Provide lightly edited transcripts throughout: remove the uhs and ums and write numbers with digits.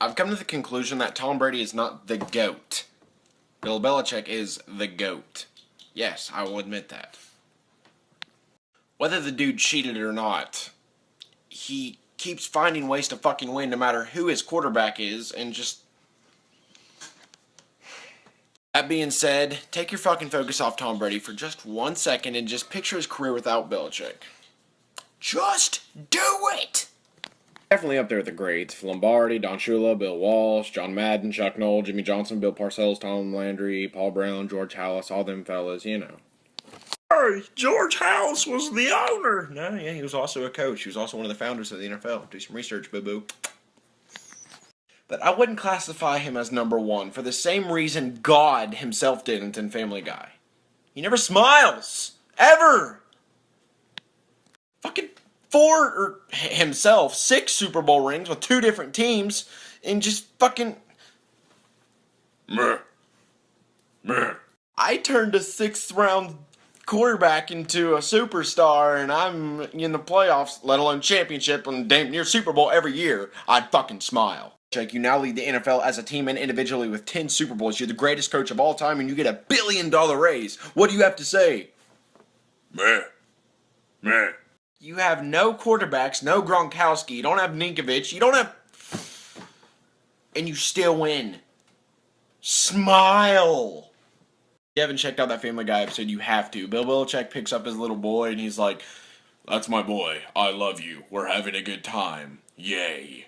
I've come to the conclusion that Tom Brady is not the GOAT. Bill Belichick is the GOAT. Yes, I will admit that. Whether the dude cheated or not, he keeps finding ways to fucking win no matter who his quarterback is, and just... That being said, take your fucking focus off Tom Brady for just 1 second and just picture his career without Belichick. Just do it! Definitely up there with the greats. Lombardi, Don Shula, Bill Walsh, John Madden, Chuck Noll, Jimmy Johnson, Bill Parcells, Tom Landry, Paul Brown, George Halas, all them fellas, you know. Hey, George Halas was the owner! No, yeah, he was also a coach. He was also one of the founders of the NFL. Do some research, boo-boo. But I wouldn't classify him as number one for the same reason God himself didn't in Family Guy. He never smiles. Ever. Fucking himself, 6 Super Bowl rings with 2 different teams, and just fucking... Meh. I turned a 6th round quarterback into a superstar, and I'm in the playoffs, let alone championship, and damn near Super Bowl every year. I'd fucking smile. Like, you now lead the NFL as a team and individually with 10 Super Bowls. You're the greatest coach of all time, and you get a $1 billion raise. What do you have to say? Meh. You have no quarterbacks, no Gronkowski, you don't have Ninkovich, you don't have... And you still win. Smile. If you haven't checked out that Family Guy episode, you have to. Bill Belichick picks up his little boy, and he's like, "That's my boy. I love you. We're having a good time. Yay."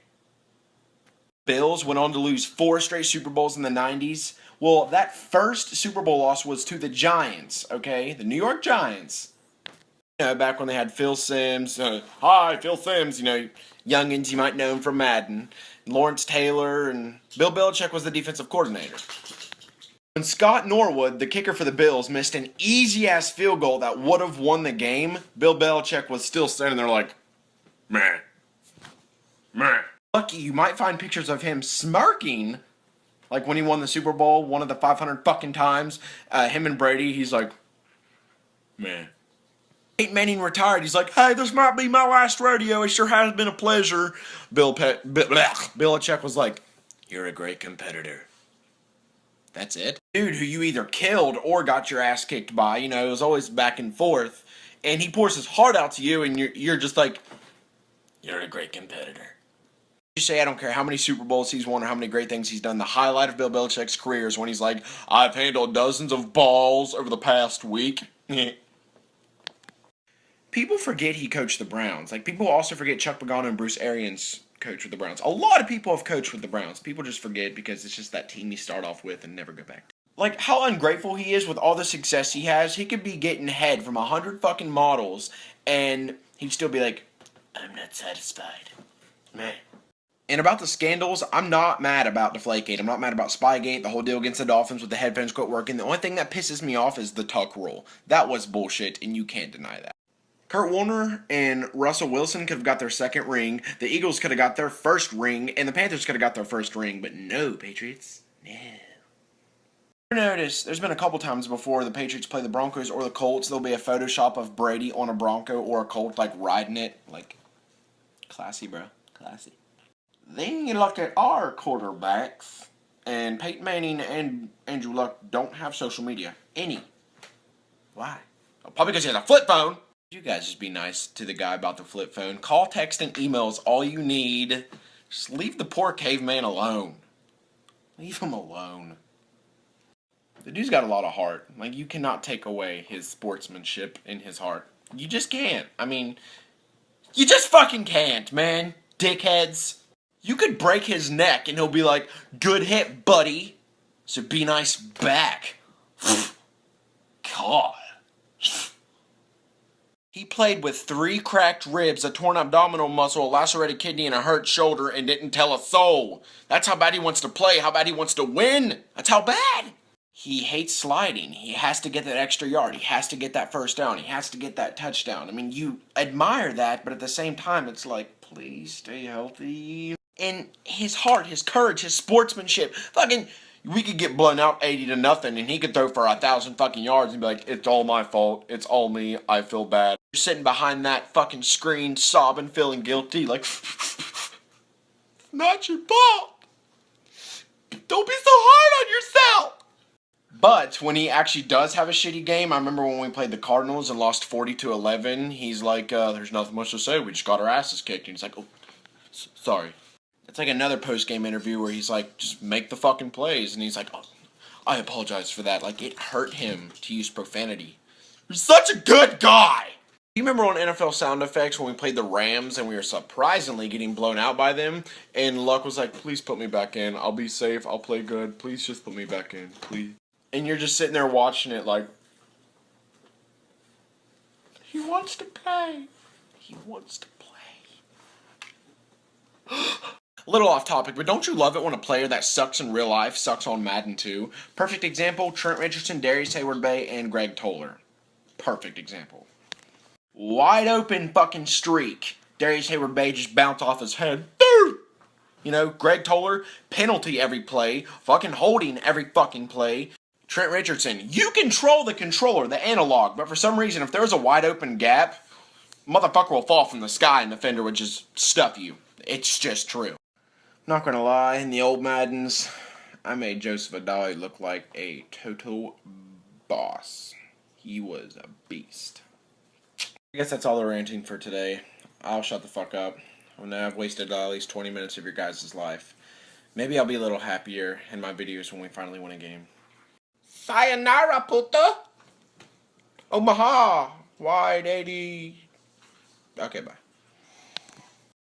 Bills went on to lose 4 straight Super Bowls in the 90s. Well, that first Super Bowl loss was to the Giants, okay? The New York Giants. You know, back when they had Phil Simms. Hi, Phil Simms. You know, youngins you might know him from Madden. Lawrence Taylor, and Bill Belichick was the defensive coordinator. When Scott Norwood, the kicker for the Bills, missed an easy-ass field goal that would have won the game, Bill Belichick was still standing there like, meh. Lucky, you might find pictures of him smirking, like when he won the Super Bowl, one of the 500 fucking times. Him and Brady, he's like, meh. Peyton Manning retired. He's like, "Hey, this might be my last rodeo. It sure has been a pleasure." Belichick was like, "You're a great competitor." That's it. Dude who you either killed or got your ass kicked by, you know, it was always back and forth. And he pours his heart out to you, and you're just like, "You're a great competitor." You say, I don't care how many Super Bowls he's won or how many great things he's done. The highlight of Bill Belichick's career is when he's like, "I've handled dozens of balls over the past week." People forget he coached the Browns. Like, people also forget Chuck Pagano and Bruce Arians coached with the Browns. A lot of people have coached with the Browns. People just forget because it's just that team you start off with and never go back to. Like, how ungrateful he is with all the success he has. He could be getting head from 100 fucking models, and he'd still be like, "I'm not satisfied." Man. And about the scandals, I'm not mad about Deflategate. I'm not mad about Spygate, the whole deal against the Dolphins with the headphones quit working. The only thing that pisses me off is the tuck rule. That was bullshit, and you can't deny that. Kurt Warner and Russell Wilson could have got their second ring. The Eagles could have got their first ring. And the Panthers could have got their first ring. But no, Patriots. No. Notice, there's been a couple times before the Patriots play the Broncos or the Colts. There'll be a Photoshop of Brady on a Bronco or a Colt, like, riding it. Like, classy, bro. Classy. Then you look at our quarterbacks. And Peyton Manning and Andrew Luck don't have social media. Any. Why? Well, probably because he has a flip phone. You guys just be nice to the guy about the flip phone. Call, text, and email is all you need. Just leave the poor caveman alone. Leave him alone. The dude's got a lot of heart. Like, you cannot take away his sportsmanship and his heart. You just can't. I mean, you just fucking can't, man. Dickheads. You could break his neck and he'll be like, "Good hit, buddy. So be nice back." God. He played with 3 cracked ribs, a torn abdominal muscle, a lacerated kidney, and a hurt shoulder and didn't tell a soul. That's how bad he wants to play, how bad he wants to win. That's how bad. He hates sliding. He has to get that extra yard. He has to get that first down. He has to get that touchdown. I mean, you admire that, but at the same time, it's like, please stay healthy. And his heart, his courage, his sportsmanship, fucking... We could get blown out 80-0, and he could throw for 1,000 fucking yards and be like, "It's all my fault. It's all me. I feel bad." You're sitting behind that fucking screen, sobbing, feeling guilty, like, "Not your fault. Don't be so hard on yourself. But when he actually does have a shitty game, I remember when we played the Cardinals and lost 40-11, he's like, there's nothing much to say. We just got our asses kicked. And he's like, oh, sorry. It's like another post-game interview where he's like, just make the fucking plays. And he's like, oh, I apologize for that. Like, it hurt him to use profanity. You're such a good guy. You remember on NFL Sound Effects when we played the Rams and we were surprisingly getting blown out by them? And Luck was like, please put me back in. I'll be safe. I'll play good. Please just put me back in. Please. And you're just sitting there watching it like, he wants to play. He wants to play. A little off topic, but don't you love it when a player that sucks in real life sucks on Madden too? Perfect example, Trent Richardson, Darius Hayward-Bay, and Greg Toller. Perfect example. Wide open fucking streak. Darius Hayward-Bay just bounced off his head. You know, Greg Toller, penalty every play, fucking holding every fucking play. Trent Richardson, you control the controller, the analog, but for some reason, if there's a wide open gap, motherfucker will fall from the sky and the defender would just stuff you. It's just true. Not gonna lie, in the old Maddens, I made Joseph Adali look like a total boss. He was a beast. I guess that's all the ranting for today. I'll shut the fuck up. I know I've wasted at least 20 minutes of your guys' life. Maybe I'll be a little happier in my videos when we finally win a game. Sayonara, puta! Omaha! Wide 80. Okay, bye.